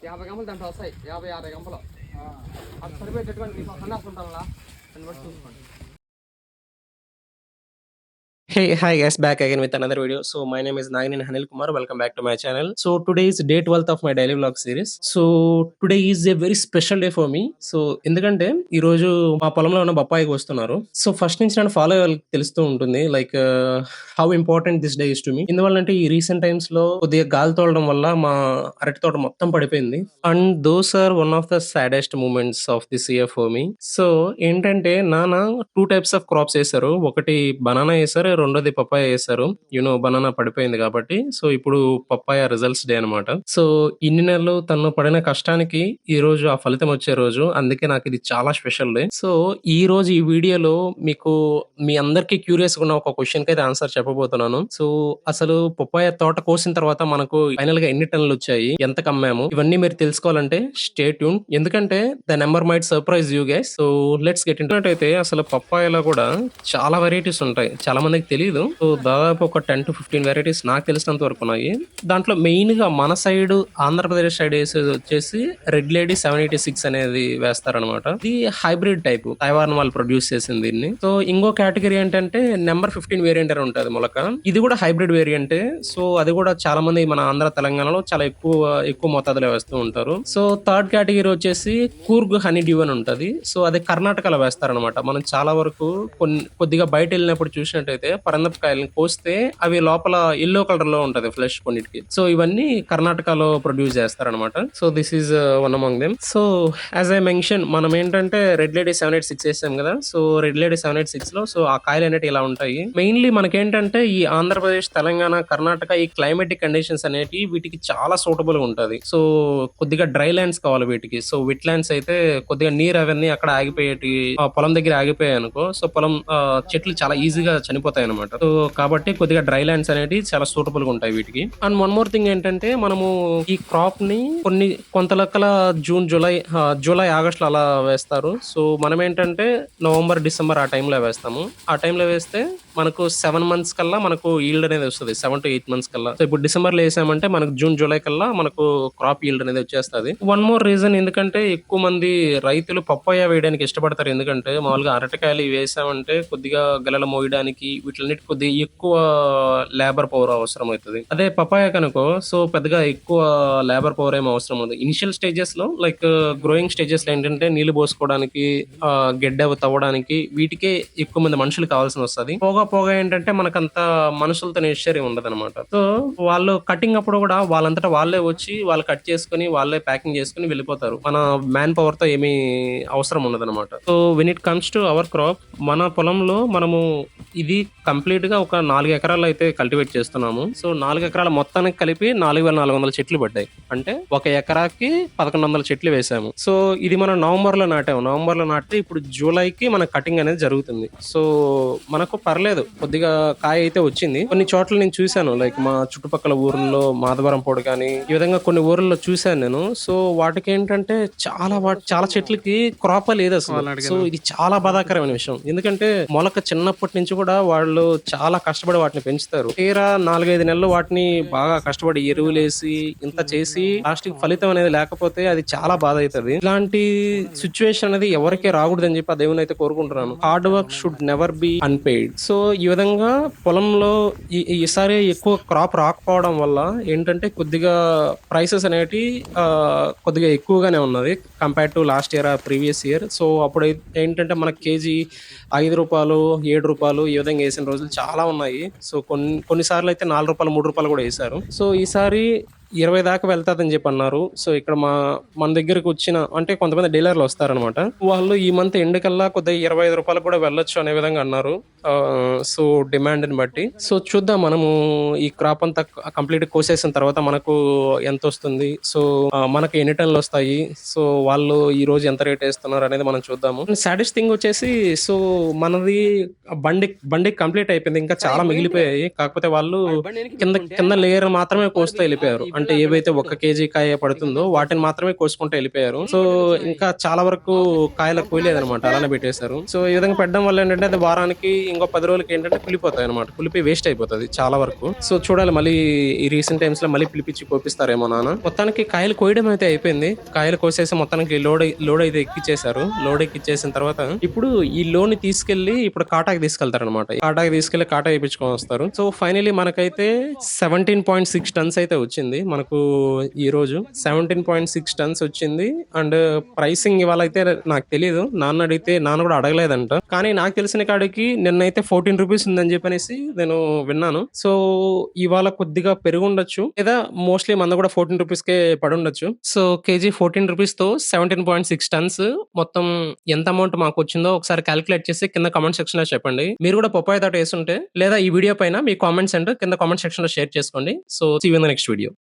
50 గంపలు దాంట్లో వస్తాయి, 50-60 గంపలు. అది సరిపోయేటటువంటి మీకు సన్నాసుకుంటాను దాన్ని బట్టి చూసుకోండి. Hey, hi guys, back again with another video. So my name is Nagin Hanil Kumar. Welcome back to my channel. So today is day 12th of my daily vlog series. So today is a very special day for me. So ఎందుకంటే ఈ రోజు మా పొలంలో ఉన్న బొప్పాయికి వస్తున్నారు. So first నుంచి నన్ను follow అయ్యే వాళ్ళకి తెలుస్తూ ఉంటుంది like how important this day is to me. ఎందువల్లంటే ఈ రీసెంట్ టైమ్స్ లో కొద్దిగా గాలి తోలడం వల్ల మా అరటి తోట మొత్తం పడిపోయింది. And those are one of the saddest moments of this year for me. So ఏంటంటే నాన్న 2 టైప్స్ ఆఫ్ క్రాప్స్ వేశారు. ఒకటి బనానా వేశారు, రెండోది పప్పాయ వేశారు. బనానా పడిపోయింది కాబట్టి. సో ఇప్పుడు పప్పాయ రిజల్ట్స్ డే అనమాట. సో ఇన్ని నెలలు తను పడిన కష్టానికి ఈ రోజు ఆ ఫలితం వచ్చే రోజు. అందుకే నాకు ఇది చాలా స్పెషల్ డే. సో ఈ రోజు ఈ వీడియోలో మీకు మీ అందరికీ క్యూరియస్ గా ఉన్న ఒక క్వశ్చన్ కి అయితే ఆన్సర్ చెప్పబోతున్నాను. సో అసలు పప్పాయ తోట కోసిన తర్వాత మనకు ఫైనల్ గా ఎన్ని టన్నులు వచ్చాయి, ఎంత కమ్మాము, ఇవన్నీ మీరు తెలుసుకోవాలంటే స్టే ట్యూన్. ఎందుకంటే the number might surprise you guys. So let's get into అయితే అసలు పప్పాయలో కూడా చాలా వెరైటీస్ ఉంటాయి, చాలా మందికి తెలియదు. సో దాదాపు ఒక 10 to 15 వెరైటీస్ నాకు తెలిసినంత వరకు ఉన్నాయి. దాంట్లో మెయిన్ గా మన సైడ్ ఆంధ్రప్రదేశ్ సైడ్ వేసేది వచ్చేసి రెడ్ లేడీ 786 అనేది వేస్తారనమాట. ఇది హైబ్రిడ్ టైప్, తైవాన్ వాళ్ళు ప్రొడ్యూస్ చేసింది దీన్ని. సో ఇంకో కేటగిరీ ఏంటంటే నెంబర్ 15 వేరియంట్ అని ఉంటుంది మొలక. ఇది కూడా హైబ్రిడ్ వేరియంటే. సో అది కూడా చాలా మంది మన ఆంధ్ర తెలంగాణలో చాలా ఎక్కువ మోతాదులో వేస్తూ ఉంటారు. సో థర్డ్ కేటగిరీ వచ్చేసి కూర్గ్ హనీ డ్యూ అని ఉంటది. సో అది కర్ణాటకలో వేస్తారనమాట. మనం చాలా వరకు కొద్దిగా బయట వెళ్ళినప్పుడు చూసినట్టయితే పరందపకాయలను కోస్తే అవి లోపల ఎల్లో కలర్ లో ఉంటది ఫ్లెష్ కొన్నిటికి. సో ఇవన్నీ కర్ణాటకలో ప్రొడ్యూస్ చేస్తారనమాట. So this is one among them. So as I mention, మనం ఏంటంటే రెడ్ లేడీ 786 వేసాం కదా. సో రెడ్ లేడీ 786 లో సో ఆ కాయలు అనేవి ఇలా ఉంటాయి. మెయిన్లీ మనకేంటంటే ఈ ఆంధ్రప్రదేశ్, తెలంగాణ, కర్ణాటక ఈ క్లైమేటిక్ కండిషన్స్ అనేవి వీటికి చాలా సూటబుల్ గా ఉంటది. సో కొద్దిగా డ్రై ల్యాండ్స్ కావాలి వీటికి. సో విట్ ల్యాండ్స్ అయితే కొద్దిగా నీరు అవన్నీ అక్కడ ఆగిపోయేటి, పొలం దగ్గర ఆగిపోయాయి అనుకో, సో పొలం చెట్లు చాలా ఈజీగా చనిపోతాయి అనమాట. సో కాబట్టి కొద్దిగా డ్రై ల్యాండ్స్ అనేవి చాలా సూటబుల్ గా ఉంటాయి వీటికి. అండ్ వన్ మోర్ థింగ్ ఏంటంటే మనము ఈ క్రాప్ ని కొంత లెక్కల జూలై ఆగస్ట్ లో అలా వేస్తారు. సో మనం ఏంటంటే నవంబర్, డిసెంబర్ ఆ టైంలో వేస్తాము. ఆ టైంలో వేస్తే మనకు 7 months కల్లా మనకు ఈల్డ్ అనేది వస్తుంది, 7 to 8 months కల్లా. సో ఇప్పుడు డిసెంబర్ లో వేసామంటే మనకు జూన్, జూలై కల్లా మనకు క్రాప్ ఈల్డ్ అనేది వచ్చేస్తుంది. వన్ మోర్ రీజన్, ఎందుకంటే ఎక్కువ మంది రైతులు పప్పాయ వేయడానికి ఇష్టపడతారు. ఎందుకంటే మామూలుగా అరటికాయలు వేసామంటే కొద్దిగా గెలలు మోయడానికి వీటిలన్నిటి కొద్దిగా ఎక్కువ లేబర్ పవర్ అవసరం అవుతుంది. అదే పప్పాయ కనుకో సో పెద్దగా ఎక్కువ లేబర్ పవర్ ఏమో అవసరం ఉంది. ఇనిషియల్ స్టేజెస్ లో లైక్ గ్రోయింగ్ స్టేజెస్ లో ఏంటంటే నీళ్లు పోసుకోవడానికి, గెడ్డ తవ్వడానికి వీటికే ఎక్కువ మంది మనుషులు కావాల్సి వస్తుంది. పోగా ఏంటంటే మనకంత మనుషులతో నెసరీ ఉండదు అనమాట. సో వాళ్ళు కటింగ్ అప్పుడు కూడా వాళ్ళంతటా వాళ్ళే వచ్చి వాళ్ళు కట్ చేసుకుని వాళ్ళే ప్యాకింగ్ చేసుకుని వెళ్ళిపోతారు. మన మ్యాన్ పవర్ తో ఏమీ అవసరం ఉండదు అనమాట. So when it comes to our crop, మన పొలంలో మనము ఇది కంప్లీట్ గా ఒక 4 ఎకరాలు అయితే కల్టివేట్ చేస్తున్నాము. సో 4 ఎకరాల మొత్తానికి కలిపి 4400 చెట్లు పడ్డాయి. అంటే ఒక ఎకరాకి 1100 చెట్లు వేసాము. సో ఇది మనం నవంబర్ లో నాటాము. నవంబర్ లో నాటితే ఇప్పుడు జూలైకి మన కటింగ్ అనేది జరుగుతుంది. సో మనకు పర్లేదు, కొద్దిగా కాయ అయితే వచ్చింది. కొన్ని చోట్ల నేను చూశాను, లైక్ మా చుట్టుపక్కల ఊర్లలో మాధవరం పొడి కానీ ఈ విధంగా కొన్ని ఊర్లలో చూశాను నేను. సో వాటికి ఏంటంటే చాలా చెట్లకి క్రాప్ లేదు అసలు. సో ఇది చాలా బాధాకరమైన విషయం. ఎందుకంటే మొలక చిన్నప్పటి నుంచి కూడా వాళ్ళు చాలా కష్టపడి వాటిని పెంచుతారు. తీరా 4-5 నెలలు వాటిని బాగా కష్టపడి ఎరువులేసి ఇంత చేసి లాస్ట్కి ఫలితం అనేది లేకపోతే అది చాలా బాధ అవుతుంది. ఇలాంటి సిచ్యువేషన్ అనేది ఎవరికే రాకూడదని చెప్పి ఆ దేవుని అయితే కోరుకుంటున్నాను. Hard work should never be unpaid. So ఈ విధంగా పొలంలో ఈసారి ఎక్కువ క్రాప్ రాకపోవడం వల్ల ఏంటంటే కొద్దిగా ప్రైసెస్ అనేవి కొద్దిగా ఎక్కువగానే ఉన్నది compare to last year, previous year. So అప్పుడు ఏంటంటే మనకి కేజీ 5 రూపాయలు, 7 రూపాయలు ఈ విధంగా వేసిన రోజులు చాలా ఉన్నాయి. సో కొన్నిసార్లు అయితే 4 రూపాయలు, 3 రూపాయలు కూడా వేశారు. సో ఈసారి 20 దాకా వెళ్తాదని చెప్పి అన్నారు. సో ఇక్కడ మన దగ్గరకు వచ్చిన అంటే కొంతమంది డీలర్లు వస్తారనమాట. వాళ్ళు ఈ మంత్ ఎండ్ కల్లా కొద్దిగా 25 రూపాయలు కూడా వెళ్ళొచ్చు అనే విధంగా అన్నారు. సో డిమాండ్ ని బట్టి. సో చూద్దాం, మనము ఈ క్రాప్ అంతా కంప్లీట్ కోసేసిన తర్వాత మనకు ఎంత వస్తుంది, సో మనకు ఎన్ని టన్నులు వస్తాయి, సో వాళ్ళు ఈ రోజు ఎంత రేట్ వేస్తున్నారు అనేది మనం చూద్దాము. సాడెస్ట్ థింగ్ వచ్చేసి, సో మనది బండి కంప్లీట్ అయిపోయింది, ఇంకా చాలా మిగిలిపోయాయి. కాకపోతే వాళ్ళు కింద లేయర్ మాత్రమే కోస్తూ వెళ్ళిపోయారు. అంటే ఏవైతే 1 కేజీ కాయ పడుతుందో వాటిని మాత్రమే కోసుకుంటూ ఎళ్ళిపోయారు. సో, ఇంకా చాలా వరకు కాయలు కొయ్యలేదనమాట. అలానే పెట్టేశారు. సో, ఈ విధంగా పెట్టడం వల్ల ఏంటంటే అది వారానికి ఇంకో 10 రోజులకేంటంటే కుళ్ళిపోతాయనమాట. కుళ్ళిపోయి వేస్ట్ అయిపోతది చాలా వరకు. సో, చూడాలి మళ్ళీ ఈ రీసెంట్ టైమ్స్‌లో మళ్ళీ పిలిపిచ్చి కోపిస్తారేమో నాన్న. మొత్తానికి కాయలు కోయడం అయితే అయిపోయింది. కాయలు కోసేసి మొత్తానికి లోడ్ అయితే ఎక్కిచ్చేశారు. లోడ్ ఎక్కిచ్చేసిన తర్వాత ఇప్పుడు ఈ లోడ్‌ని తీసుకెళ్ళి ఇప్పుడు కాటాకి తీసుకెళ్తారనమాట. కాటాకి తీసుకెళ్ళి కాటా ఏపిచ్చుకొనొస్తారు. సో, ఫైనల్లీ మనకైతే 17.6 టన్స్ అయితే వచ్చింది. మనకు ఈరోజు 17.6 టన్స్ వచ్చింది. అండ్ ప్రైసింగ్ ఇవాళైతే నాకు తెలీదు. నాన్నడిగితే నాన్న కూడా అడగలేదంట. కానీ నాకు తెలిసిన కాడికి నిన్నైతే ₹14 ఉందని చెప్పనేసి నేను విన్నాను. సో, ఇవాళ కొద్దిగా పెరుగుండొచ్చు. లేదా మోస్ట్‌లీ మంద కూడా ₹14కే పడుండొచ్చు. సో, కేజీ ₹14తో 17.6 టన్స్ మొత్తం ఎంత అమౌంట్ మాకొచ్చిందో ఒకసారి కాలిక్యులేట్ చేసి కింద కామెంట్ సెక్షన్‌లో చెప్పండి. మీరు కూడా పపాయ తోట యేసుంటే లేదా ఈ వీడియో పైన మీ కామెంట్స్ ఏంటో కింద కామెంట్ సెక్షన్‌లో షేర్ చేసుకోండి. So, see you in the next video.